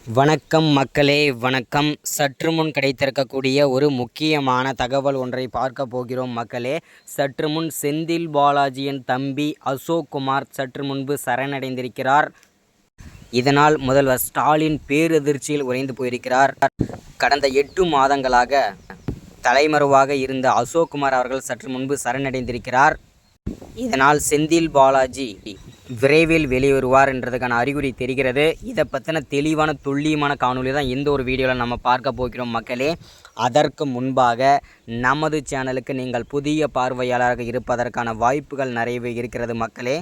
வணக்கம் மக்களே, வணக்கம். சற்று முன் கிடைத்திருக்கக்கூடிய ஒரு முக்கியமான தகவல் ஒன்றை பார்க்க போகிறோம் மக்களே. சற்று முன் செந்தில் பாலாஜியின் தம்பி அசோக் குமார் சற்று முன்பு சரணடைந்திருக்கிறார். இதனால் முதல்வர் ஸ்டாலின் பேரதிர்ச்சியில் உறைந்து போயிருக்கிறார். கடந்த 8 மாதங்களாக தலைமறைவாக இருந்த அசோக் குமார் அவர்கள் சற்று முன்பு சரணடைந்திருக்கிறார். இதனால் செந்தில் பாலாஜி விரைவில் வெளிவருவார் என்றதுக்கான அறிகுறி தெரிகிறது. இதை பற்றின தெளிவான துல்லியமான காணொலி தான் இந்த ஒரு வீடியோவில் நம்ம பார்க்க போகிறோம் மக்களே. அதற்கு முன்பாக நமது சேனலுக்கு நீங்கள் புதிய பார்வையாளராக இருப்பதற்கான வாய்ப்புகள் நிறையவே இருக்கிறது மக்களே.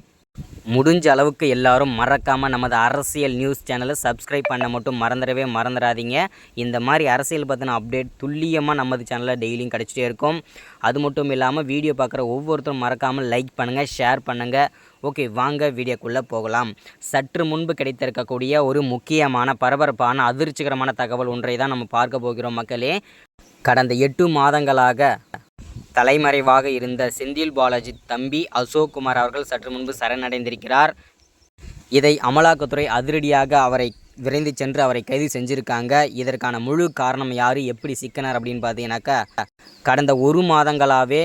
முடிஞ்ச அளவுக்கு எல்லாரும் மறக்காமல் நமது அரசியல் நியூஸ் சேனலை சப்ஸ்கிரைப் பண்ண மட்டும் மறந்துடாதீங்க. இந்த மாதிரி அரசியல் பற்றின அப்டேட் துல்லியமாக நமது சேனலில் டெய்லியும் கிடச்சிட்டே இருக்கும். அது மட்டும் இல்லாமல் வீடியோ பார்க்குற ஒவ்வொருத்தரும் மறக்காமல் லைக் பண்ணுங்கள், ஷேர் பண்ணுங்கள். ஓகே, வாங்க வீடியோக்குள்ளே போகலாம். சற்று முன்பு கிடைத்திருக்கக்கூடிய ஒரு முக்கியமான பரபரப்பான அதிர்ச்சிகரமான தகவல் ஒன்றை தான் நம்ம பார்க்க போகிறோம் மக்களே. கடந்த 8 மாதங்களாக தலைமறைவாக இருந்த செந்தில் பாலாஜி தம்பி அசோக் குமார் அவர்கள் சற்று முன்பு சரணடைந்திருக்கிறார். இதை அமலாக்கத்துறை அதிரடியாக அவரை விரைந்து சென்று அவரை கைது செஞ்சுருக்காங்க. இதற்கான முழு காரணம் யார், எப்படி சிக்கினார் அப்படின்னு பார்த்தீங்கன்னாக்கா, கடந்த 1 மாதங்களாகவே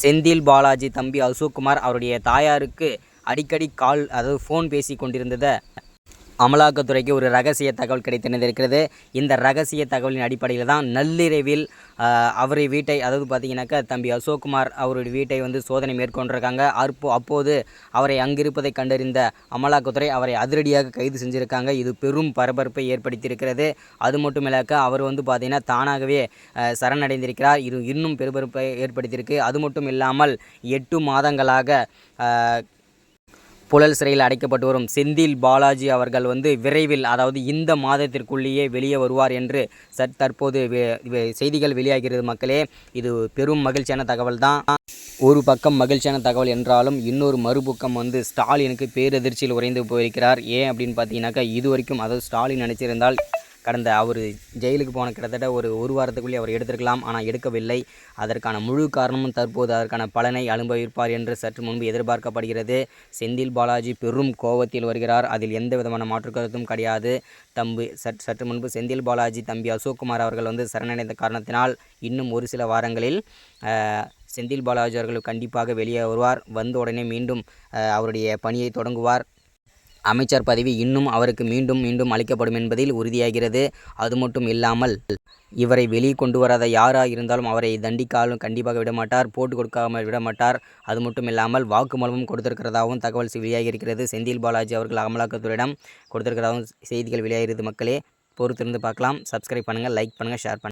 செந்தில் பாலாஜி தம்பி அசோக் குமார் அவருடைய தாயாருக்கு அடிக்கடி ஃபோன் பேசி கொண்டிருந்ததை அமலாக்கத்துறைக்கு ஒரு ரகசிய தகவல் கிடைத்திருக்கிறது. இந்த ரகசிய தகவலின் அடிப்படையில் தான் நள்ளிரவில் அவருடைய வீட்டை, அதாவது பார்த்தீங்கன்னாக்கா தம்பி அசோக்குமார் அவருடைய வீட்டை சோதனை மேற்கொண்டிருக்காங்க. அப்போது அவரை அங்கிருப்பதை கண்டறிந்த அமலாக்கத்துறை அவரை அதிரடியாக கைது செஞ்சுருக்காங்க. இது பெரும் பரபரப்பை ஏற்படுத்தியிருக்கிறது. அது மட்டும் இல்லாக்க அவர் பார்த்தீங்கன்னா தானாகவே சரணடைந்திருக்கிறார். இது இன்னும் பரபரப்பை ஏற்படுத்தியிருக்கு. அது மட்டும் இல்லாமல் 8 மாதங்களாக புழல் சிறையில் அடைக்கப்பட்டு வரும் செந்தில் பாலாஜி அவர்கள் விரைவில், அதாவது இந்த மாதத்திற்குள்ளேயே வெளியே வருவார் என்று தற்போது செய்திகள் வெளியாகிறது மக்களே. இது பெரும் மகிழ்ச்சியான தகவல் தான். ஒரு பக்கம் மகிழ்ச்சியான தகவல் என்றாலும் இன்னொரு மறுபக்கம் ஸ்டாலினுக்கு பேரதிர்ச்சியில் உறைந்து போயிருக்கிறார். ஏன் அப்படின்னு பார்த்தீங்கன்னாக்கா, இது வரைக்கும் அதாவது ஸ்டாலின் நினச்சிருந்தால் கடந்த அவர் ஜெயிலுக்கு போன கிட்டத்தட்ட ஒரு வாரத்துக்குள்ளே அவர் எடுத்திருக்கலாம். ஆனால் எடுக்கவில்லை. அதற்கான முழு காரணமும் தற்போது அதற்கான பலனை அனுபவிப்பார் என்று சற்று முன்பு எதிர்பார்க்கப்படுகிறது. செந்தில் பாலாஜி பெரும் கோபத்தில் வருகிறார். அதில் எந்த விதமான மாற்று கருத்தும் கிடையாது. சற்று முன்பு செந்தில் பாலாஜி தம்பி அசோக் குமார் அவர்கள் சரணடைந்த காரணத்தினால் இன்னும் ஒரு சில வாரங்களில் செந்தில் பாலாஜி அவர்கள் கண்டிப்பாக வெளியே வருவார். வந்த உடனே மீண்டும் அவருடைய பணியை தொடங்குவார். அமைச்சர் பதவி இன்னும் அவருக்கு மீண்டும் அளிக்கப்படும் என்பதில் உறுதியாகிறது. அது மட்டும் இல்லாமல் இவரை வெளியே கொண்டு வராத யாராக இருந்தாலும் அவரை தண்டிக்காலும் கண்டிப்பாக விடமாட்டார், போட்டு கொடுக்காமல் விடமாட்டார். அது மட்டும் இல்லாமல் வாக்குமூலமும் கொடுத்திருக்கிறதாகவும் தகவல் வெளியாகியிருக்கிறது. செந்தில் பாலாஜி அவர்கள் அமலாக்கத்துறையிடம் கொடுத்திருக்கிறதாகவும் செய்திகள் வெளியாகிறது மக்களே. பொறுத்திருந்து பார்க்கலாம். சப்ஸ்கிரைப் பண்ணுங்கள், லைக் பண்ணுங்கள், ஷேர் பண்ணுங்கள்.